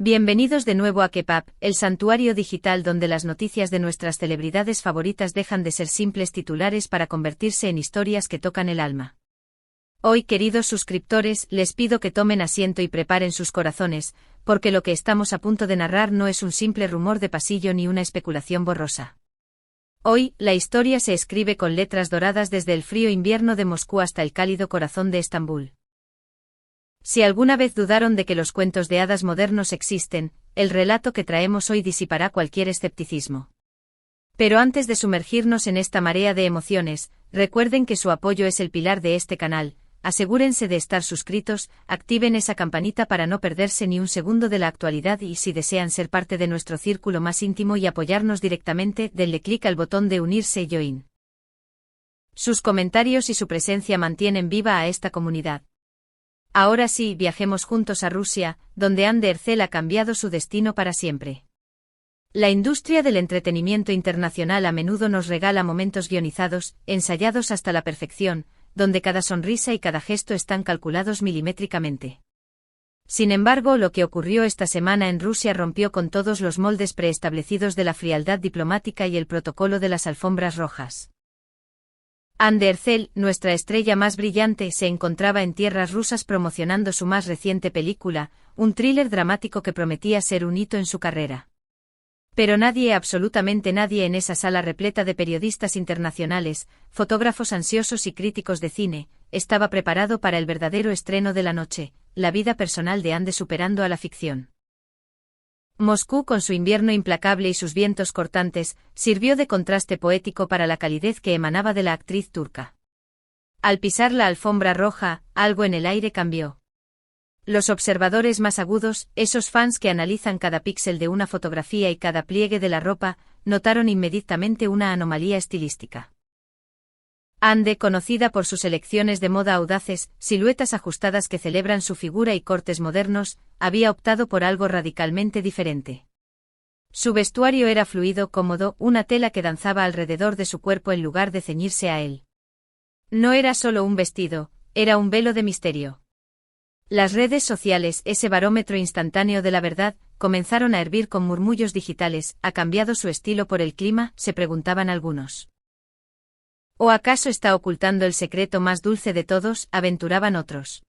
Bienvenidos de nuevo a Kepap, el santuario digital donde las noticias de nuestras celebridades favoritas dejan de ser simples titulares para convertirse en historias que tocan el alma. Hoy, queridos suscriptores, les pido que tomen asiento y preparen sus corazones, porque lo que estamos a punto de narrar no es un simple rumor de pasillo ni una especulación borrosa. Hoy, la historia se escribe con letras doradas desde el frío invierno de Moscú hasta el cálido corazón de Estambul. Si alguna vez dudaron de que los cuentos de hadas modernos existen, el relato que traemos hoy disipará cualquier escepticismo. Pero antes de sumergirnos en esta marea de emociones, recuerden que su apoyo es el pilar de este canal, asegúrense de estar suscritos, activen esa campanita para no perderse ni un segundo de la actualidad y si desean ser parte de nuestro círculo más íntimo y apoyarnos directamente, denle clic al botón de unirse y join. Sus comentarios y su presencia mantienen viva a esta comunidad. Ahora sí, viajemos juntos a Rusia, donde Hande Erçel ha cambiado su destino para siempre. La industria del entretenimiento internacional a menudo nos regala momentos guionizados, ensayados hasta la perfección, donde cada sonrisa y cada gesto están calculados milimétricamente. Sin embargo, lo que ocurrió esta semana en Rusia rompió con todos los moldes preestablecidos de la frialdad diplomática y el protocolo de las alfombras rojas. Hande Erçel, nuestra estrella más brillante, se encontraba en tierras rusas promocionando su más reciente película, un thriller dramático que prometía ser un hito en su carrera. Pero nadie, absolutamente nadie en esa sala repleta de periodistas internacionales, fotógrafos ansiosos y críticos de cine, estaba preparado para el verdadero estreno de la noche, la vida personal de Hande superando a la ficción. Moscú, con su invierno implacable y sus vientos cortantes, sirvió de contraste poético para la calidez que emanaba de la actriz turca. Al pisar la alfombra roja, algo en el aire cambió. Los observadores más agudos, esos fans que analizan cada píxel de una fotografía y cada pliegue de la ropa, notaron inmediatamente una anomalía estilística. Hande, conocida por sus elecciones de moda audaces, siluetas ajustadas que celebran su figura y cortes modernos, había optado por algo radicalmente diferente. Su vestuario era fluido, cómodo, una tela que danzaba alrededor de su cuerpo en lugar de ceñirse a él. No era solo un vestido, era un velo de misterio. Las redes sociales, ese barómetro instantáneo de la verdad, comenzaron a hervir con murmullos digitales. ¿Ha cambiado su estilo por el clima?, se preguntaban algunos. ¿O acaso está ocultando el secreto más dulce de todos?, aventuraban otros.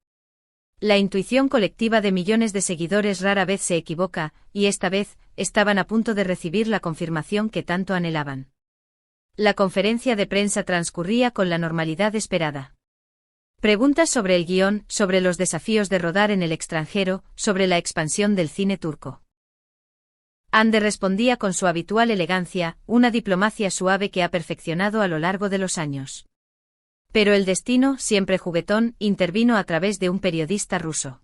La intuición colectiva de millones de seguidores rara vez se equivoca, y esta vez, estaban a punto de recibir la confirmación que tanto anhelaban. La conferencia de prensa transcurría con la normalidad esperada. Preguntas sobre el guión, sobre los desafíos de rodar en el extranjero, sobre la expansión del cine turco. Hande respondía con su habitual elegancia, una diplomacia suave que ha perfeccionado a lo largo de los años. Pero el destino, siempre juguetón, intervino a través de un periodista ruso.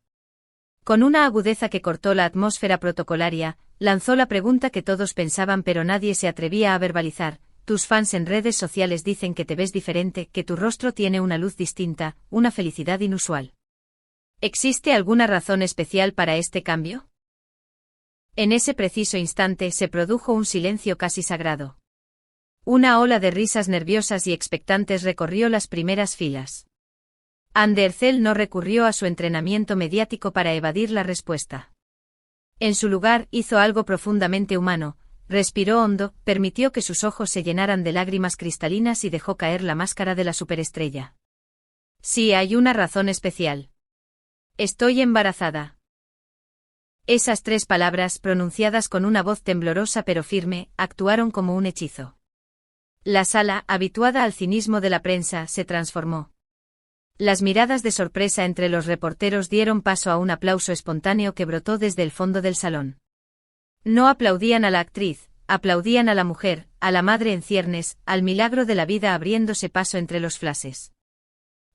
Con una agudeza que cortó la atmósfera protocolaria, lanzó la pregunta que todos pensaban pero nadie se atrevía a verbalizar. Tus fans en redes sociales dicen que te ves diferente, que tu rostro tiene una luz distinta, una felicidad inusual. ¿Existe alguna razón especial para este cambio? En ese preciso instante se produjo un silencio casi sagrado. Una ola de risas nerviosas y expectantes recorrió las primeras filas. Hande Erçel no recurrió a su entrenamiento mediático para evadir la respuesta. En su lugar, hizo algo profundamente humano, respiró hondo, permitió que sus ojos se llenaran de lágrimas cristalinas y dejó caer la máscara de la superestrella. Sí, hay una razón especial. Estoy embarazada. Esas 3 palabras, pronunciadas con una voz temblorosa pero firme, actuaron como un hechizo. La sala, habituada al cinismo de la prensa, se transformó. Las miradas de sorpresa entre los reporteros dieron paso a un aplauso espontáneo que brotó desde el fondo del salón. No aplaudían a la actriz, aplaudían a la mujer, a la madre en ciernes, al milagro de la vida abriéndose paso entre los flashes.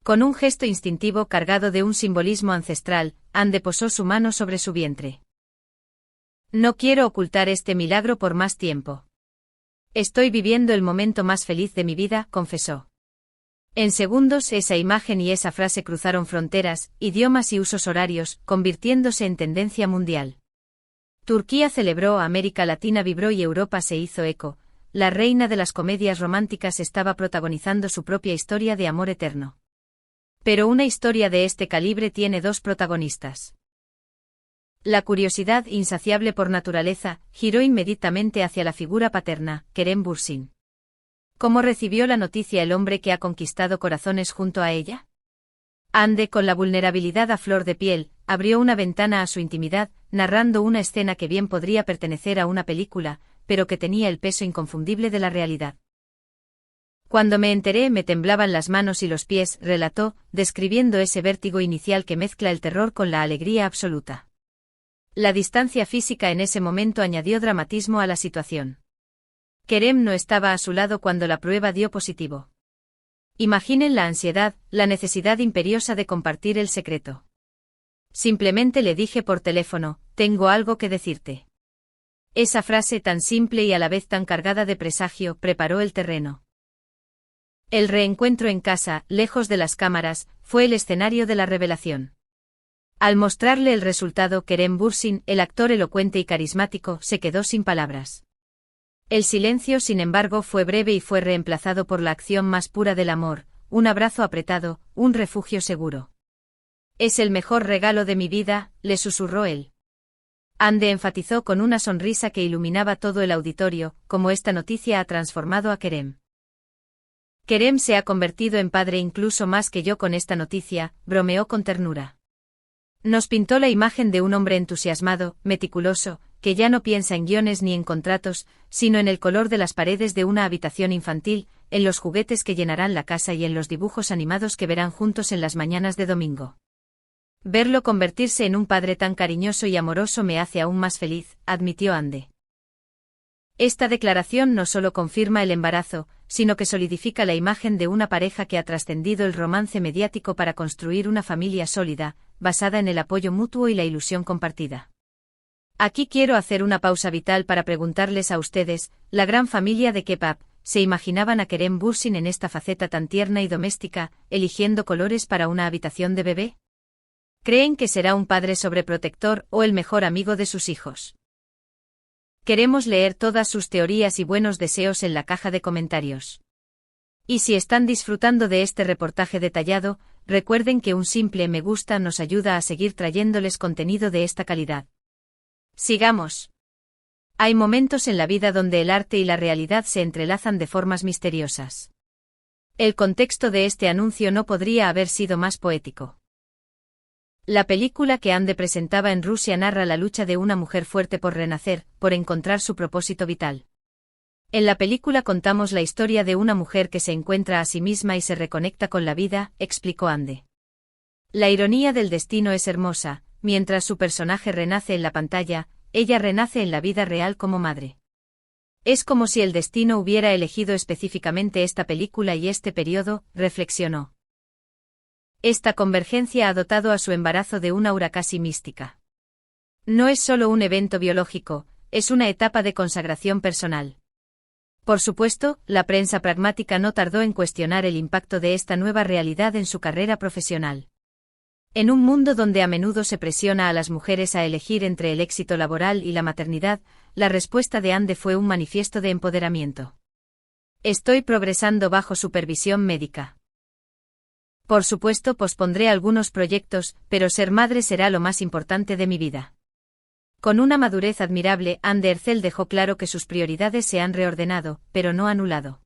Con un gesto instintivo cargado de un simbolismo ancestral, Hande posó su mano sobre su vientre. No quiero ocultar este milagro por más tiempo. Estoy viviendo el momento más feliz de mi vida, confesó. En segundos esa imagen y esa frase cruzaron fronteras, idiomas y usos horarios, convirtiéndose en tendencia mundial. Turquía celebró, América Latina vibró y Europa se hizo eco. La reina de las comedias románticas estaba protagonizando su propia historia de amor eterno. Pero una historia de este calibre tiene 2 protagonistas. La curiosidad, insaciable por naturaleza, giró inmediatamente hacia la figura paterna, Kerem Bürsin. ¿Cómo recibió la noticia el hombre que ha conquistado corazones junto a ella? Ande, con la vulnerabilidad a flor de piel, abrió una ventana a su intimidad, narrando una escena que bien podría pertenecer a una película, pero que tenía el peso inconfundible de la realidad. Cuando me enteré me temblaban las manos y los pies, relató, describiendo ese vértigo inicial que mezcla el terror con la alegría absoluta. La distancia física en ese momento añadió dramatismo a la situación. Kerem no estaba a su lado cuando la prueba dio positivo. Imaginen la ansiedad, la necesidad imperiosa de compartir el secreto. Simplemente le dije por teléfono, tengo algo que decirte. Esa frase tan simple y a la vez tan cargada de presagio preparó el terreno. El reencuentro en casa, lejos de las cámaras, fue el escenario de la revelación. Al mostrarle el resultado, Kerem Bürsin, el actor elocuente y carismático, se quedó sin palabras. El silencio, sin embargo, fue breve y fue reemplazado por la acción más pura del amor, un abrazo apretado, un refugio seguro. Es el mejor regalo de mi vida, le susurró él. Ande enfatizó con una sonrisa que iluminaba todo el auditorio, como esta noticia ha transformado a Kerem. Kerem se ha convertido en padre incluso más que yo con esta noticia, bromeó con ternura. Nos pintó la imagen de un hombre entusiasmado, meticuloso, que ya no piensa en guiones ni en contratos, sino en el color de las paredes de una habitación infantil, en los juguetes que llenarán la casa y en los dibujos animados que verán juntos en las mañanas de domingo. Verlo convertirse en un padre tan cariñoso y amoroso me hace aún más feliz, admitió Ande. Esta declaración no solo confirma el embarazo, sino que solidifica la imagen de una pareja que ha trascendido el romance mediático para construir una familia sólida, basada en el apoyo mutuo y la ilusión compartida. Aquí quiero hacer una pausa vital para preguntarles a ustedes, la gran familia de K-pop, ¿se imaginaban a Kerem Bürsin en esta faceta tan tierna y doméstica, eligiendo colores para una habitación de bebé? ¿Creen que será un padre sobreprotector o el mejor amigo de sus hijos? Queremos leer todas sus teorías y buenos deseos en la caja de comentarios. Y si están disfrutando de este reportaje detallado, recuerden que un simple me gusta nos ayuda a seguir trayéndoles contenido de esta calidad. Sigamos. Hay momentos en la vida donde el arte y la realidad se entrelazan de formas misteriosas. El contexto de este anuncio no podría haber sido más poético. La película que Ande presentaba en Rusia narra la lucha de una mujer fuerte por renacer, por encontrar su propósito vital. En la película contamos la historia de una mujer que se encuentra a sí misma y se reconecta con la vida, explicó Ande. La ironía del destino es hermosa, mientras su personaje renace en la pantalla, ella renace en la vida real como madre. Es como si el destino hubiera elegido específicamente esta película y este periodo, reflexionó. Esta convergencia ha dotado a su embarazo de una aura casi mística. No es solo un evento biológico, es una etapa de consagración personal. Por supuesto, la prensa pragmática no tardó en cuestionar el impacto de esta nueva realidad en su carrera profesional. En un mundo donde a menudo se presiona a las mujeres a elegir entre el éxito laboral y la maternidad, la respuesta de Ande fue un manifiesto de empoderamiento. Estoy progresando bajo supervisión médica. Por supuesto, pospondré algunos proyectos, pero ser madre será lo más importante de mi vida. Con una madurez admirable, Ande Ercel dejó claro que sus prioridades se han reordenado, pero no anulado.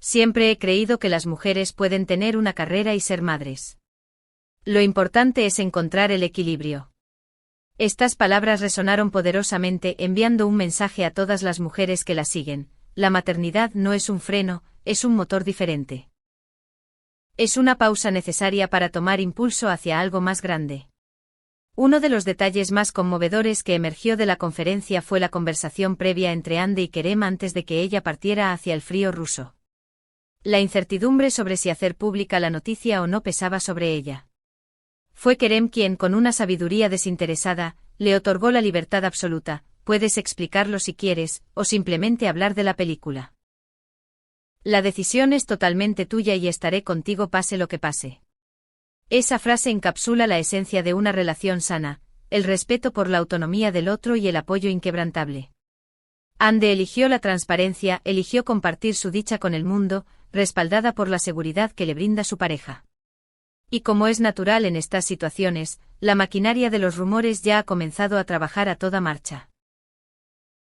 Siempre he creído que las mujeres pueden tener una carrera y ser madres. Lo importante es encontrar el equilibrio. Estas palabras resonaron poderosamente, enviando un mensaje a todas las mujeres que la siguen: la maternidad no es un freno, es un motor diferente. Es una pausa necesaria para tomar impulso hacia algo más grande. Uno de los detalles más conmovedores que emergió de la conferencia fue la conversación previa entre Ande y Kerem antes de que ella partiera hacia el frío ruso. La incertidumbre sobre si hacer pública la noticia o no pesaba sobre ella. Fue Kerem quien, con una sabiduría desinteresada, le otorgó la libertad absoluta: puedes explicarlo si quieres, o simplemente hablar de la película. La decisión es totalmente tuya y estaré contigo pase lo que pase. Esa frase encapsula la esencia de una relación sana, el respeto por la autonomía del otro y el apoyo inquebrantable. Ande eligió la transparencia, eligió compartir su dicha con el mundo, respaldada por la seguridad que le brinda su pareja. Y como es natural en estas situaciones, la maquinaria de los rumores ya ha comenzado a trabajar a toda marcha.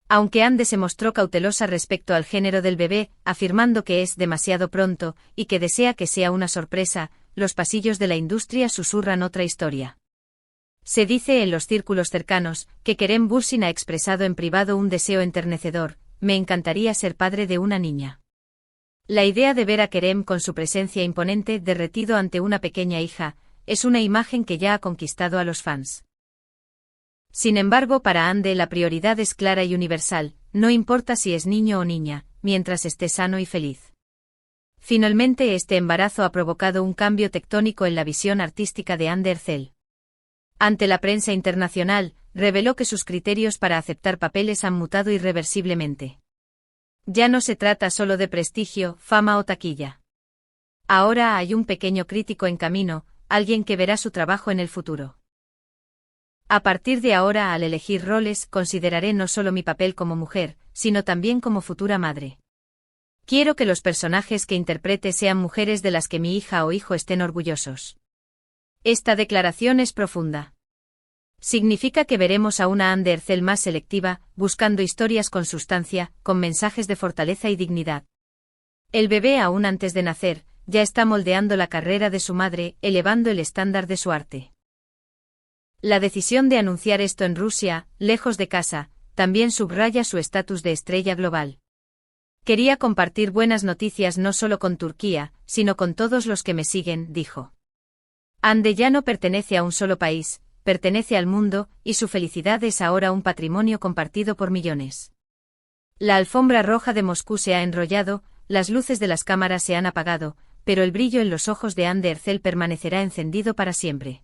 Aunque Anne se mostró cautelosa respecto al género del bebé, afirmando que es demasiado pronto, y que desea que sea una sorpresa, los pasillos de la industria susurran otra historia. Se dice en los círculos cercanos, que Kerem Bürsin ha expresado en privado un deseo enternecedor: me encantaría ser padre de una niña. La idea de ver a Kerem con su presencia imponente derretido ante una pequeña hija, es una imagen que ya ha conquistado a los fans. Sin embargo, para Ande la prioridad es clara y universal, no importa si es niño o niña, mientras esté sano y feliz. Finalmente, este embarazo ha provocado un cambio tectónico en la visión artística de Hande Erçel. Ante la prensa internacional, reveló que sus criterios para aceptar papeles han mutado irreversiblemente. Ya no se trata solo de prestigio, fama o taquilla. Ahora hay un pequeño crítico en camino, alguien que verá su trabajo en el futuro. A partir de ahora, al elegir roles, consideraré no solo mi papel como mujer, sino también como futura madre. Quiero que los personajes que interprete sean mujeres de las que mi hija o hijo estén orgullosos. Esta declaración es profunda. Significa que veremos a una Hande Erçel más selectiva, buscando historias con sustancia, con mensajes de fortaleza y dignidad. El bebé, aún antes de nacer, ya está moldeando la carrera de su madre, elevando el estándar de su arte. La decisión de anunciar esto en Rusia, lejos de casa, también subraya su estatus de estrella global. Quería compartir buenas noticias no solo con Turquía, sino con todos los que me siguen, dijo. Hande ya no pertenece a un solo país, pertenece al mundo, y su felicidad es ahora un patrimonio compartido por millones. La alfombra roja de Moscú se ha enrollado, las luces de las cámaras se han apagado, pero el brillo en los ojos de Hande Erçel permanecerá encendido para siempre.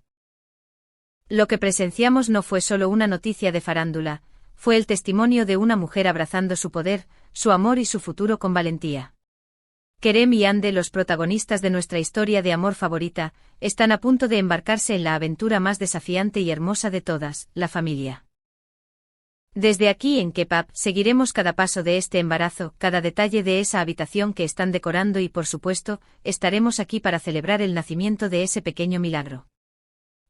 Lo que presenciamos no fue solo una noticia de farándula, fue el testimonio de una mujer abrazando su poder, su amor y su futuro con valentía. Kerem y Hande, los protagonistas de nuestra historia de amor favorita, están a punto de embarcarse en la aventura más desafiante y hermosa de todas, la familia. Desde aquí en K-pop seguiremos cada paso de este embarazo, cada detalle de esa habitación que están decorando y por supuesto, estaremos aquí para celebrar el nacimiento de ese pequeño milagro.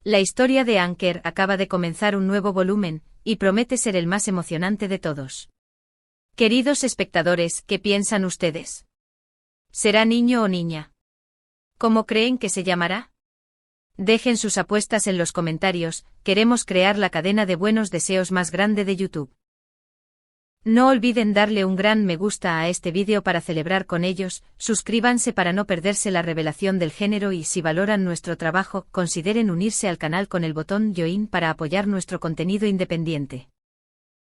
La historia de Anker acaba de comenzar un nuevo volumen, y promete ser el más emocionante de todos. Queridos espectadores, ¿qué piensan ustedes? ¿Será niño o niña? ¿Cómo creen que se llamará? Dejen sus apuestas en los comentarios, queremos crear la cadena de buenos deseos más grande de YouTube. No olviden darle un gran me gusta a este vídeo para celebrar con ellos, suscríbanse para no perderse la revelación del género y si valoran nuestro trabajo, consideren unirse al canal con el botón Join para apoyar nuestro contenido independiente.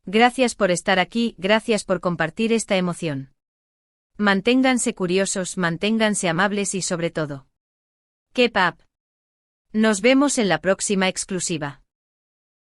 Gracias por estar aquí, gracias por compartir esta emoción. Manténganse curiosos, manténganse amables y sobre todo, K-pop. Nos vemos en la próxima exclusiva.